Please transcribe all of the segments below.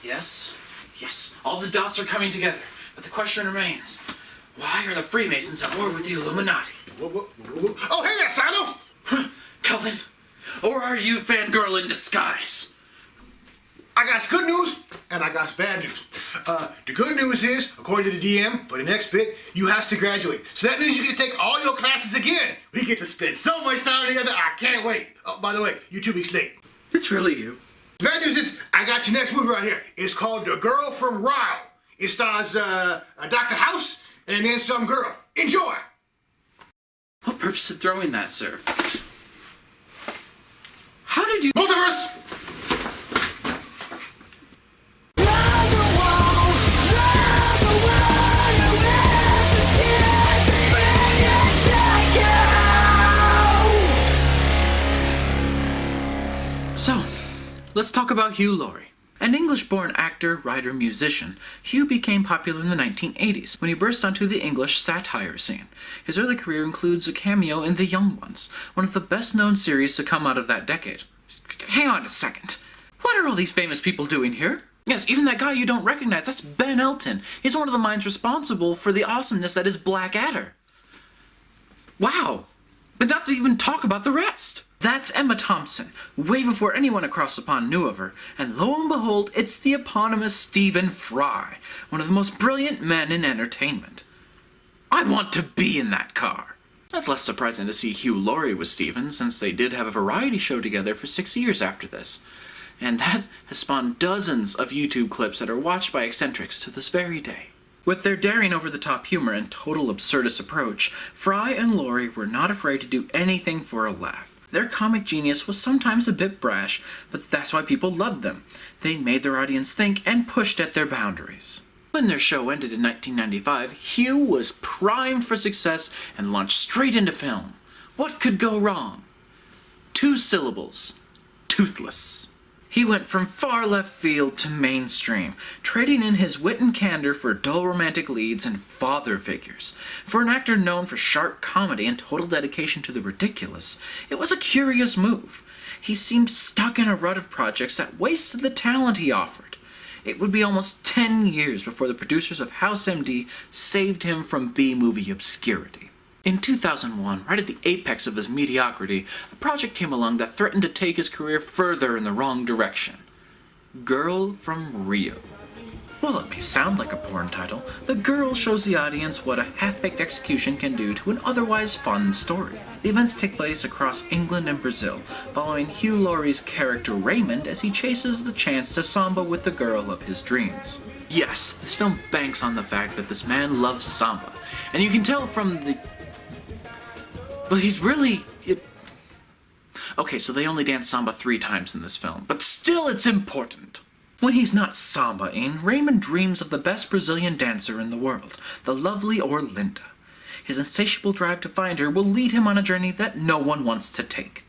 Yes, yes, all the dots are coming together. But the question remains, why are the Freemasons at war with the Illuminati? Oh, hey there, Silo! Kelvin, or are you fangirl in disguise? I got good news, and I got bad news. The good news is, according to the DM, for the next bit, you have to graduate. So that means you get to take all your classes again. We get to spend so much time together, I can't wait. Oh, by the way, you're 2 weeks late. It's really you. The bad news is, I got your next movie right here. It's called The Girl from Ryle. It stars Dr. House and then some girl. Enjoy! What purpose of throwing that, sir? How did you... Multiverse! So, let's talk about Hugh Laurie. An English-born actor, writer, musician, Hugh became popular in the 1980s when he burst onto the English satire scene. His early career includes a cameo in The Young Ones, one of the best-known series to come out of that decade. Hang on a second. What are all these famous people doing here? Yes, even that guy you don't recognize, that's Ben Elton. He's one of the minds responsible for the awesomeness that is Blackadder. Wow. But not to even talk about the rest. That's Emma Thompson, way before anyone across the pond knew of her, and lo and behold, it's the eponymous Stephen Fry, one of the most brilliant men in entertainment. I want to be in that car. That's less surprising to see Hugh Laurie with Stephen, since they did have a variety show together for 6 years after this. And that has spawned dozens of YouTube clips that are watched by eccentrics to this very day. With their daring over-the-top humor and total absurdist approach, Fry and Laurie were not afraid to do anything for a laugh. Their comic genius was sometimes a bit brash, but that's why people loved them. They made their audience think and pushed at their boundaries. When their show ended in 1995, Hugh was primed for success and launched straight into film. What could go wrong? 2 syllables. Toothless. He went from far left field to mainstream, trading in his wit and candor for dull romantic leads and father figures. For an actor known for sharp comedy and total dedication to the ridiculous, it was a curious move. He seemed stuck in a rut of projects that wasted the talent he offered. It would be almost 10 years before the producers of House MD saved him from B-movie obscurity. In 2001, right at the apex of his mediocrity, a project came along that threatened to take his career further in the wrong direction. Girl from Rio. While it may sound like a porn title, The Girl shows the audience what a half-baked execution can do to an otherwise fun story. The events take place across England and Brazil, following Hugh Laurie's character Raymond as he chases the chance to samba with the girl of his dreams. Yes, this film banks on the fact that this man loves samba, and you can tell from the... But he's really... Okay, so they only dance samba 3 times in this film, but still it's important. When he's not sambaing, Raymond dreams of the best Brazilian dancer in the world, the lovely Orlinda. His insatiable drive to find her will lead him on a journey that no one wants to take.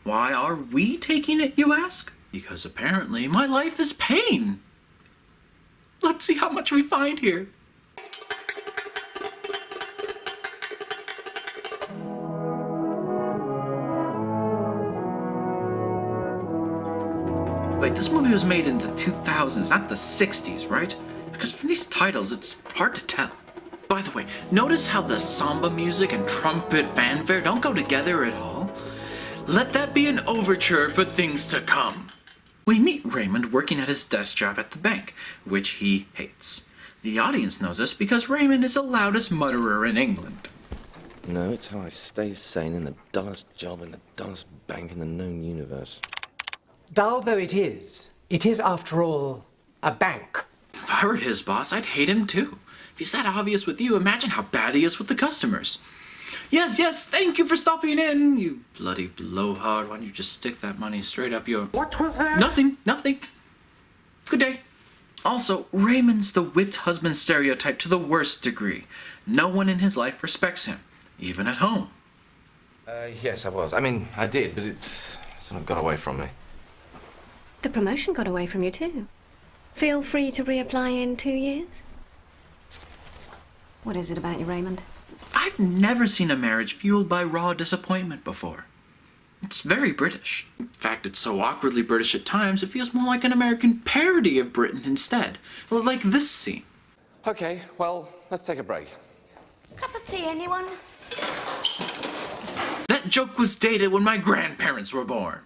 Why are we taking it, you ask? Because apparently my life is pain. Let's see how much we find here. Wait, this movie was made in the 2000s, not the 60s, right? Because from these titles, it's hard to tell. By the way, notice how the samba music and trumpet fanfare don't go together at all? Let that be an overture for things to come. We meet Raymond working at his desk job at the bank, which he hates. The audience knows this because Raymond is the loudest mutterer in England. No, it's how I stay sane in the dullest job in the dullest bank in the known universe. Dull though it is after all a bank. If I were his boss, I'd hate him too. If he's that obvious with you, imagine how bad he is with the customers. Yes, thank you for stopping in, you bloody blowhard. Why don't you just stick that money straight up your... What was that? Nothing. Good day. Also, Raymond's the whipped husband stereotype to the worst degree. No one in his life respects him, even at home. Yes, I was. I mean, I did, but it sort of got away from me. The promotion got away from you too. Feel free to reapply in 2 years. What is it about you, Raymond? I've never seen a marriage fueled by raw disappointment before. It's very British. In fact, it's so awkwardly British at times, it feels more like an American parody of Britain instead. Like this scene. Okay, well, let's take a break. Cup of tea, anyone? That joke was dated when my grandparents were born.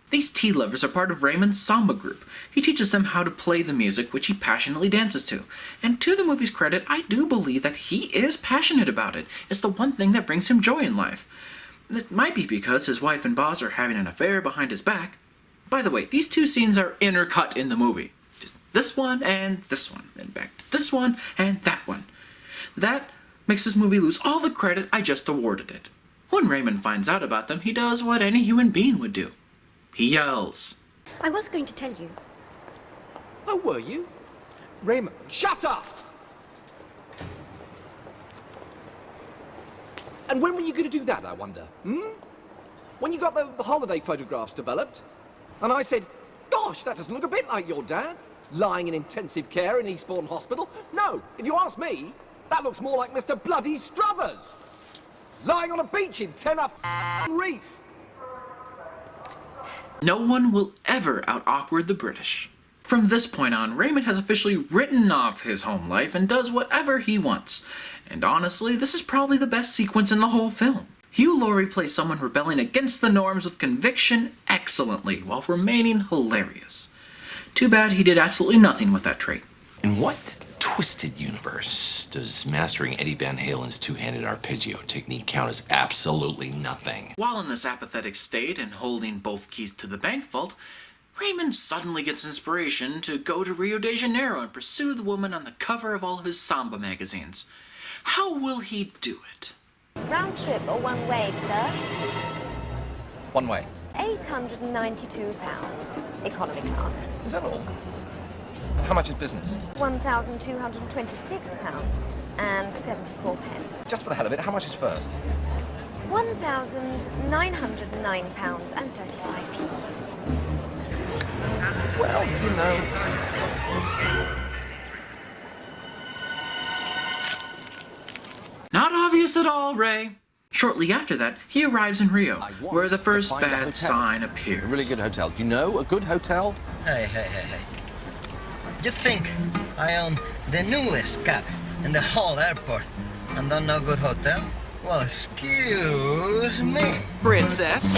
These tea lovers are part of Raymond's samba group. He teaches them how to play the music, which he passionately dances to. And to the movie's credit, I do believe that he is passionate about it. It's the one thing that brings him joy in life. It might be because his wife and boss are having an affair behind his back. By the way, these two scenes are intercut in the movie. Just this one, and back to this one, and that one. That makes this movie lose all the credit I just awarded it. When Raymond finds out about them, he does what any human being would do. He yells. I was going to tell you. Oh, were you? Raymond, shut up! And when were you going to do that, I wonder? When you got the holiday photographs developed? And I said, gosh, that doesn't look a bit like your dad. Lying in intensive care in Eastbourne Hospital. No, if you ask me, that looks more like Mr. Bloody Struthers. Lying on a beach in Tenor Reef. No one will ever out-awkward the British. From this point on, Raymond has officially written off his home life and does whatever he wants. And honestly, this is probably the best sequence in the whole film. Hugh Laurie plays someone rebelling against the norms with conviction excellently, while remaining hilarious. Too bad he did absolutely nothing with that trait. In what twisted universe does mastering Eddie Van Halen's two-handed arpeggio technique count as absolutely nothing? While in this apathetic state and holding both keys to the bank vault, Raymond suddenly gets inspiration to go to Rio de Janeiro and pursue the woman on the cover of all of his samba magazines. How will he do it? Round trip or one way, sir? One way. £892. Economy class. Is that all? How much is business? £1,226 and 74 pence. Just for the hell of it, how much is first? £1,909 and 35p. Well, you know. Not obvious at all, Ray. Shortly after that, he arrives in Rio, where the first bad sign appears. A really good hotel. Do you know a good hotel? Hey. You think I own the newest cab in the whole airport and don't know good hotel? Well, excuse me. Princess?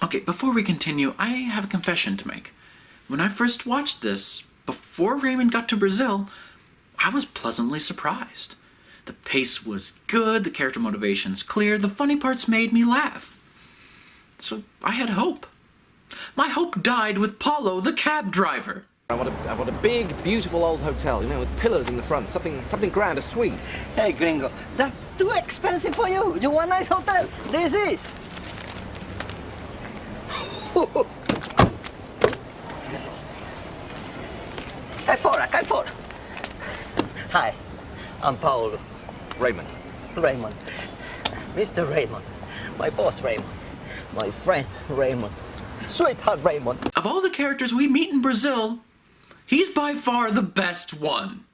Okay, before we continue, I have a confession to make. When I first watched this, before Raymond got to Brazil, I was pleasantly surprised. The pace was good, the character motivations clear, the funny parts made me laugh. So I had hope. My hope died with Paulo, the cab driver. I want a big, beautiful old hotel, you know, with pillars in the front, something grand, a suite. Hey, gringo, that's too expensive for you. You want a nice hotel? This is. Cai fora. Hi, I'm Paulo. Raymond. Raymond. Mr. Raymond. My boss, Raymond. My friend, Raymond. Sweetheart, Raymond. Of all the characters we meet in Brazil, he's by far the best one.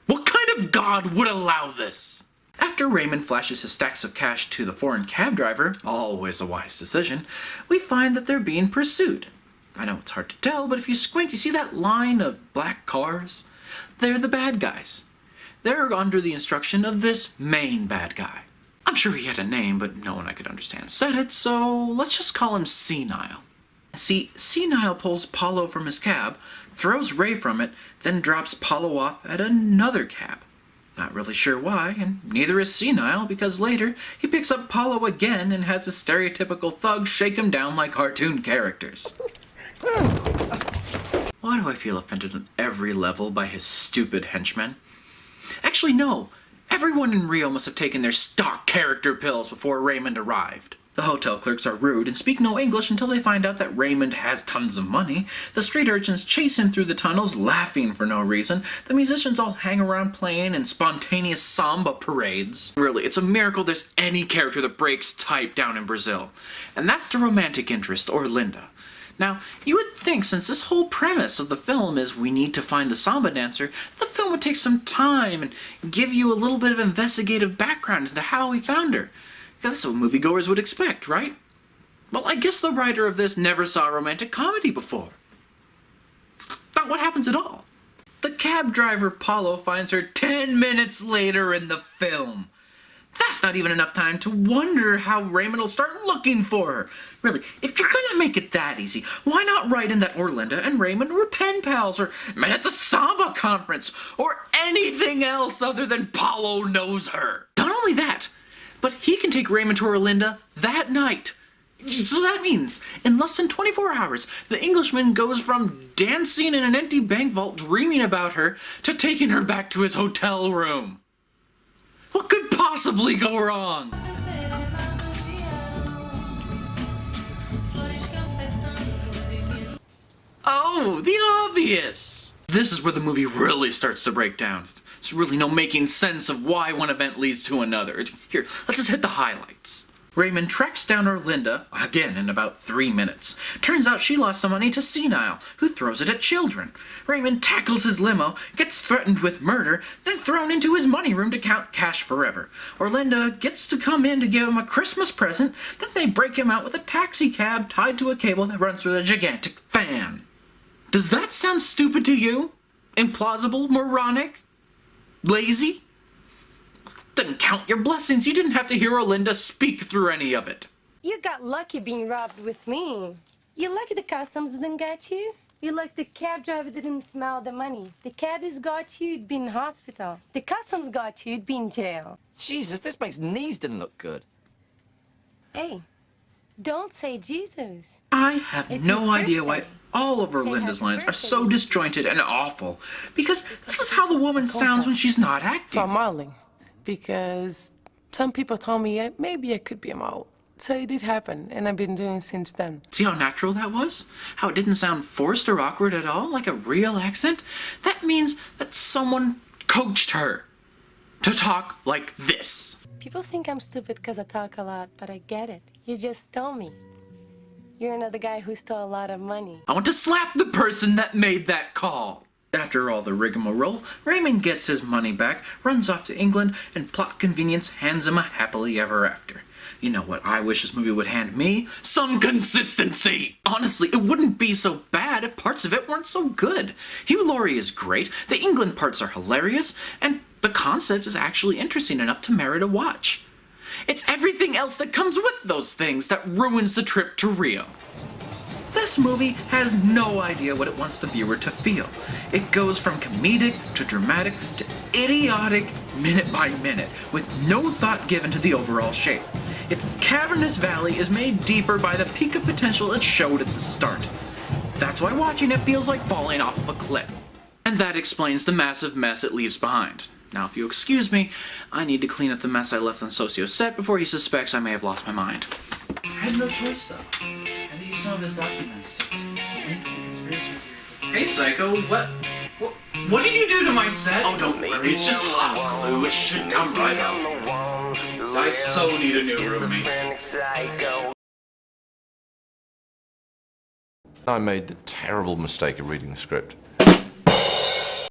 What kind of god would allow this? After Raymond flashes his stacks of cash to the foreign cab driver, always a wise decision, we find that they're being pursued. I know it's hard to tell, but if you squint, you see that line of black cars? They're the bad guys. They're under the instruction of this main bad guy. I'm sure he had a name, but no one I could understand said it, so let's just call him Senile. See, Senile pulls Paulo from his cab, throws Ray from it, then drops Paulo off at another cab. Not really sure why, and neither is Senile, because later he picks up Paulo again and has his stereotypical thugs shake him down like cartoon characters. Why do I feel offended on every level by his stupid henchmen? Actually, no. Everyone in Rio must have taken their stock character pills before Raymond arrived. The hotel clerks are rude and speak no English until they find out that Raymond has tons of money. The street urchins chase him through the tunnels, laughing for no reason. The musicians all hang around playing in spontaneous samba parades. Really, it's a miracle there's any character that breaks type down in Brazil. And that's the romantic interest, Orlinda. Now, you would think since this whole premise of the film is we need to find the samba dancer, the film would take some time and give you a little bit of investigative background into how he found her. Because that's what moviegoers would expect, right? Well, I guess the writer of this never saw a romantic comedy before. Not what happens at all. The cab driver Paulo finds her 10 minutes later in the film. That's not even enough time to wonder how Raymond will start looking for her. Really, if you're gonna make it that easy, why not write in that Orlinda and Raymond were pen pals, or met at the Samba conference, or anything else other than Paulo knows her? Not only that, but he can take Raymond to Orlinda that night. So that means, in less than 24 hours, the Englishman goes from dancing in an empty bank vault dreaming about her to taking her back to his hotel room. What could possibly go wrong? Oh, the obvious! This is where the movie really starts to break down. There's really no making sense of why one event leads to another. Here, let's just hit the highlights. Raymond tracks down Orlinda, again in about 3 minutes. Turns out she lost some money to Senile, who throws it at children. Raymond tackles his limo, gets threatened with murder, then thrown into his money room to count cash forever. Orlinda gets to come in to give him a Christmas present, then they break him out with a taxi cab tied to a cable that runs through a gigantic fan. Does that sound stupid to you? Implausible? Moronic? Lazy? Didn't count your blessings. You didn't have to hear Orlinda speak through any of it. You got lucky being robbed with me. You're lucky the customs didn't get you. You're lucky the cab driver didn't smell the money. The cabbies got you, you'd be in hospital. The customs got you, you'd be in jail. Jesus, this makes knees didn't look good. Hey, don't say Jesus. I have It's no his idea birthday. why all of Say Orlinda's happy lines are birthday. so disjointed and awful. Because this is how the woman sounds when she's not For acting. modeling, because some people told me maybe I could be a model. So it did happen, and I've been doing it since then. See how natural that was? How it didn't sound forced or awkward at all, like a real accent? That means that someone coached her to talk like this. People think I'm stupid because I talk a lot, but I get it. You just stole me. You're another guy who stole a lot of money. I want to slap the person that made that call. After all the rigmarole, Raymond gets his money back, runs off to England, and plot convenience hands him a happily ever after. You know what I wish this movie would hand me? Some consistency! Honestly, it wouldn't be so bad if parts of it weren't so good. Hugh Laurie is great, the England parts are hilarious, and the concept is actually interesting enough to merit a watch. It's everything else that comes with those things that ruins the trip to Rio. This movie has no idea what it wants the viewer to feel. It goes from comedic to dramatic to idiotic minute by minute, with no thought given to the overall shape. Its cavernous valley is made deeper by the peak of potential it showed at the start. That's why watching it feels like falling off of a cliff. And that explains the massive mess it leaves behind. Now, if you excuse me, I need to clean up the mess I left on Socio's set before he suspects I may have lost my mind. I had no choice, though. I had to use some of his documents to link the conspiracy theory. Hey, Psycho, what did you do to my set? Oh, don't worry, it's just hot glue. It should come right off. I so need a new roommate. I made the terrible mistake of reading the script.